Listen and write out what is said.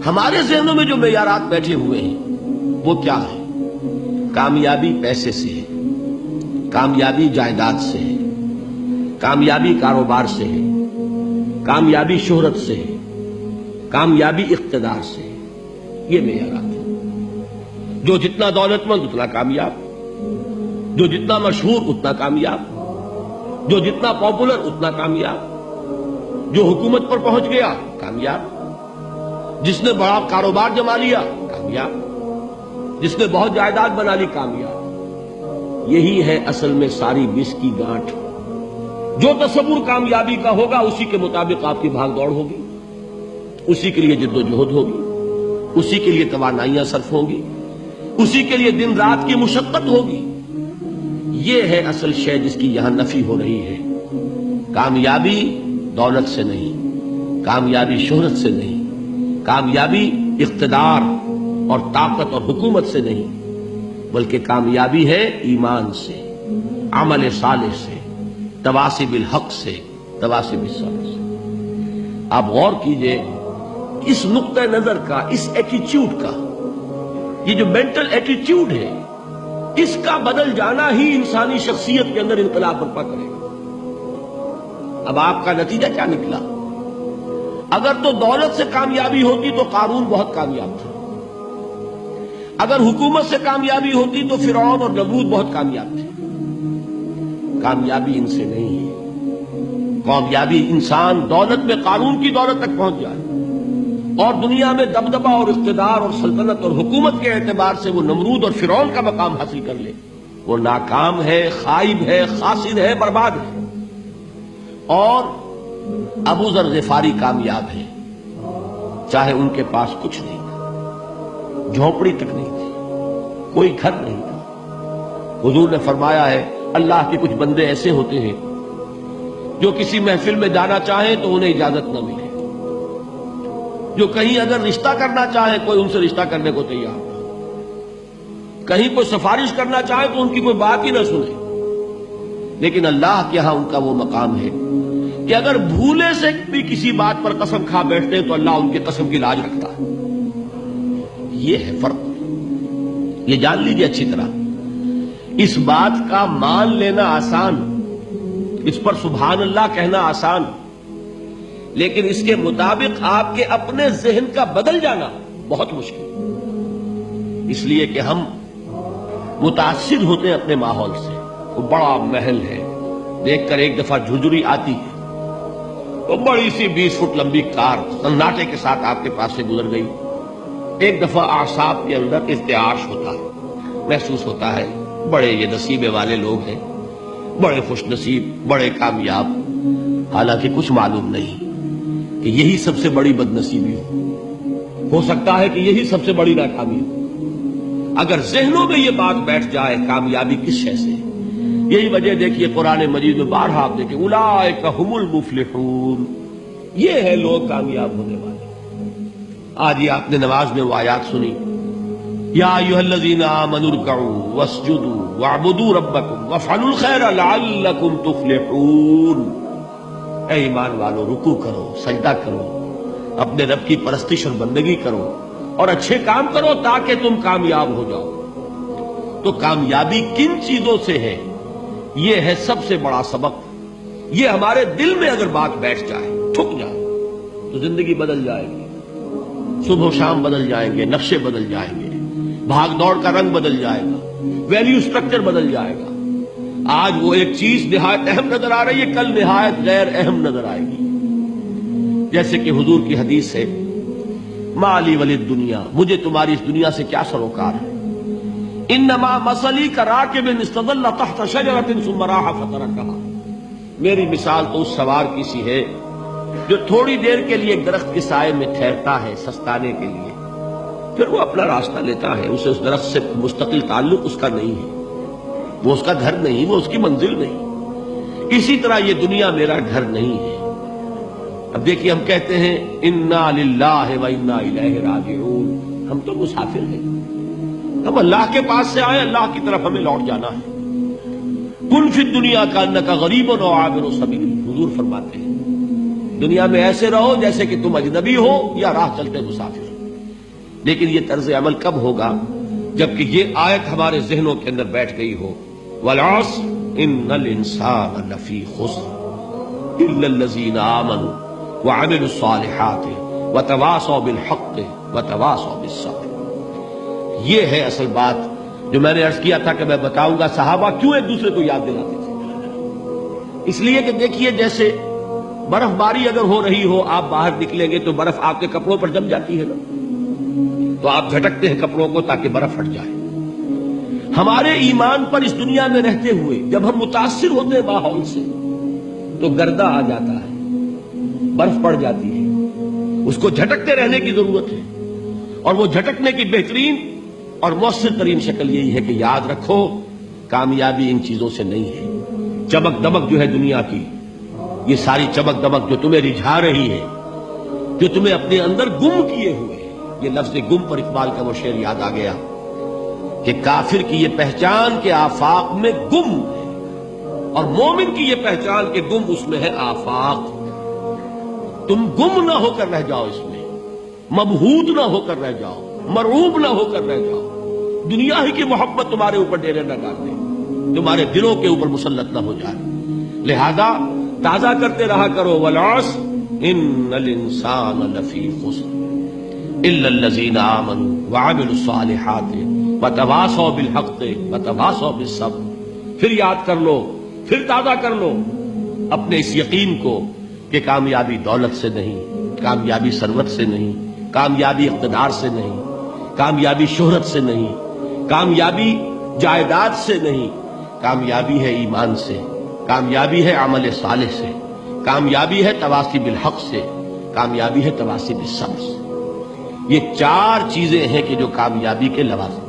ہمارے ذہنوں میں جو معیارات بیٹھے ہوئے ہیں وہ کیا ہے؟ کامیابی پیسے سے ہے، کامیابی جائیداد سے ہے، کامیابی کاروبار سے ہے، کامیابی شہرت سے ہے، کامیابی اقتدار سے ہے۔ یہ معیارات ہیں۔ جو جتنا دولت مند اتنا کامیاب، جو جتنا مشہور اتنا کامیاب، جو جتنا پاپولر اتنا کامیاب، جو حکومت پر پہنچ گیا کامیاب، جس نے بڑا کاروبار جما لیا کامیاب، جس نے بہت جائیداد بنا لی کامیاب۔ یہی ہے اصل میں ساری بس کی گانٹھ۔ جو تصور کامیابی کا ہوگا اسی کے مطابق آپ کی بھاگ دوڑ ہوگی، اسی کے لیے جد و جہد ہوگی، اسی کے لیے توانائیاں صرف ہوں گی، اسی کے لیے دن رات کی مشقت ہوگی۔ یہ ہے اصل شے جس کی یہاں نفی ہو رہی ہے۔ کامیابی دولت سے نہیں، کامیابی شہرت سے نہیں، کامیابی اقتدار اور طاقت اور حکومت سے نہیں، بلکہ کامیابی ہے ایمان سے، عمل صالح سے، تواصی بالحق سے، تواصی بالصبر سے۔ آپ غور کیجئے اس نقطہ نظر کا، اس ایٹیچیوڈ کا، یہ جو مینٹل ایٹیچیوڈ ہے، اس کا بدل جانا ہی انسانی شخصیت کے اندر انقلاب برپا کرے گا۔ اب آپ کا نتیجہ کیا نکلا؟ اگر تو دولت سے کامیابی ہوتی تو قارون بہت کامیاب تھا، اگر حکومت سے کامیابی ہوتی تو فرعون اور نمرود بہت کامیاب تھے۔ کامیابی ان سے نہیں ہے۔ کامیابی انسان دولت میں قارون کی دولت تک پہنچ جائے اور دنیا میں دبدبہ اور اقتدار اور سلطنت اور حکومت کے اعتبار سے وہ نمرود اور فرعون کا مقام حاصل کر لے، وہ ناکام ہے، خائب ہے، خاسر ہے، برباد ہے۔ اور ابو ذر غفاری کامیاب ہے، چاہے ان کے پاس کچھ نہیں تھا، جھونپڑی تک نہیں تھی، کوئی گھر نہیں تھا۔ حضور نے فرمایا ہے اللہ کے کچھ بندے ایسے ہوتے ہیں جو کسی محفل میں جانا چاہیں تو انہیں اجازت نہ ملے، جو کہیں اگر رشتہ کرنا چاہیں کوئی ان سے رشتہ کرنے کو تیار نہ، کہیں کوئی سفارش کرنا چاہے تو ان کی کوئی بات ہی نہ سنے۔ لیکن اللہ کے ہاں ان کا وہ مقام ہے کہ اگر بھولے سے بھی کسی بات پر قسم کھا بیٹھتے ہیں تو اللہ ان کی قسم کی لاج رکھتا ہے۔ یہ ہے فرق، یہ جان لیجیے اچھی طرح۔ اس بات کا مان لینا آسان، اس پر سبحان اللہ کہنا آسان، لیکن اس کے مطابق آپ کے اپنے ذہن کا بدل جانا بہت مشکل، اس لیے کہ ہم متاثر ہوتے ہیں اپنے ماحول سے۔ وہ بڑا محل ہے، دیکھ کر ایک دفعہ جھجری آتی ہے، وہ بڑی سی 20 فٹ لمبی کار سناٹے کے ساتھ آپ کے پاس سے گزر گئی۔ ایک دفعہ اعصاب کے اندر ارتعاش ہوتا ہے، محسوس ہوتا ہے بڑے یہ نصیبے والے لوگ ہیں، بڑے خوش نصیب، بڑے کامیاب، حالانکہ کچھ معلوم نہیں کہ یہی سب سے بڑی بد نصیبی ہو سکتا ہے کہ یہی سب سے بڑی ناکامی ہو۔ اگر ذہنوں میں یہ بات بیٹھ جائے کامیابی کس شے سے، یہی وجہ دیکھیے قرآن مجید میں بارہا آپ دیکھیں اولئک ھم المفلحون، یہ ہے لوگ کامیاب ہونے والے۔ آج یہ آپ نے نماز میں وہ آیات سنی، یا ایھا الذین آمنوا ارکعوا واسجدوا واعبدوا ربکم وافعلوا الخیر لعلکم تفلحون۔ اے ایمان والو، رکوع کرو، سجدہ کرو، اپنے رب کی پرستش اور بندگی کرو اور اچھے کام کرو تاکہ تم کامیاب ہو جاؤ۔ تو کامیابی کن چیزوں سے ہے؟ یہ ہے سب سے بڑا سبق۔ یہ ہمارے دل میں اگر بات بیٹھ جائے، ٹھک جائے، تو زندگی بدل جائے گی، صبح و شام بدل جائیں گے، نقشے بدل جائیں گے، بھاگ دوڑ کا رنگ بدل جائے گا، ویلیو سٹرکچر بدل جائے گا۔ آج وہ ایک چیز نہایت اہم نظر آ رہی ہے، کل نہایت غیر اہم نظر آئے گی۔ جیسے کہ حضور کی حدیث ہے مالی ولی دنیا، مجھے تمہاری اس دنیا سے کیا سروکار ہے، انما مثلی کراکب استظل تحت شجرۃ ثم راح فترکھا، میری مثال تو اس سوار کی سی ہے جو تھوڑی دیر کے لیے ایک درخت کے سائے میں ٹھہرتا ہے سستانے کے لیے، پھر وہ اپنا راستہ لیتا ہے، اسے اس درخت سے مستقل تعلق اس کا نہیں ہے، وہ اس کا گھر نہیں، وہ اس کی منزل نہیں۔ اسی طرح یہ دنیا میرا گھر نہیں ہے۔ اب دیکھیے ہم کہتے ہیں انا للہ و انا الیہ راجعون، ہم تو مسافر ہیں، ہم اللہ کے پاس سے آئے، اللہ کی طرف ہمیں لوٹ جانا ہے۔ کن فی الدنیا کانک غریب و عابر سبیل، حضور فرماتے ہیں دنیا میں ایسے رہو جیسے کہ تم اجنبی ہو یا راہ چلتے مسافر، لیکن یہ طرز عمل کب ہوگا؟ جبکہ یہ آیت ہمارے ذہنوں کے اندر بیٹھ گئی ہو، والعصر ان الانسان لفی خسر الا الذین آمنوا وعملوا الصالحات وتواصوا بالحق وتواصوا بالصبر۔ یہ ہے اصل بات جو میں نے عرض کیا تھا کہ میں بتاؤں گا صحابہ کیوں ایک دوسرے کو یاد دلاتے تھے۔ اس لیے کہ دیکھیے جیسے برف باری اگر ہو رہی ہو، آپ باہر نکلیں گے تو برف آپ کے کپڑوں پر جم جاتی ہے نا، تو آپ جھٹکتے ہیں کپڑوں کو تاکہ برف ہٹ جائے۔ ہمارے ایمان پر اس دنیا میں رہتے ہوئے جب ہم متاثر ہوتے ہیں ماحول سے تو گردہ آ جاتا ہے، برف پڑ جاتی ہے، اس کو جھٹکتے رہنے کی ضرورت ہے۔ اور وہ جھٹکنے کی بہترین اور مؤثر ترین شکل یہی ہے کہ یاد رکھو کامیابی ان چیزوں سے نہیں ہے۔ چمک دمک جو ہے دنیا کی، یہ ساری چمک دمک جو تمہیں رجھا رہی ہے، جو تمہیں اپنے اندر گم کیے ہوئے، یہ لفظ گم پر اقبال کا وہ شعر یاد آ گیا کہ کافر کی یہ پہچان کہ آفاق میں گم ہے، اور مومن کی یہ پہچان کہ گم اس میں ہے آفاق۔ تم گم نہ ہو کر رہ جاؤ اس میں، مبہوت نہ ہو کر رہ جاؤ، مرعوب نہ ہو کر رہ جاؤ، دنیا ہی کی محبت تمہارے اوپر ڈیرے نہ ڈال دے، تمہارے دلوں کے اوپر مسلط نہ ہو جائے۔ لہذا تازہ کرتے رہا کرو، والعصر ان الانسان لفی خسر الا الذین آمنوا وعملوا الصالحات وتواصوا بالحق وتواصوا بالصبر۔ پھر یاد کر لو، پھر تازہ کر لو اپنے اس یقین کو کہ کامیابی دولت سے نہیں، کامیابی ثروت سے نہیں، کامیابی اقتدار سے نہیں، کامیابی شہرت سے نہیں، کامیابی جائیداد سے نہیں، کامیابی ہے ایمان سے، کامیابی ہے عمل صالح سے، کامیابی ہے تواصی بالحق سے، کامیابی ہے تواصی بالصبر سے۔ یہ چار چیزیں ہیں کہ جو کامیابی کے لوازم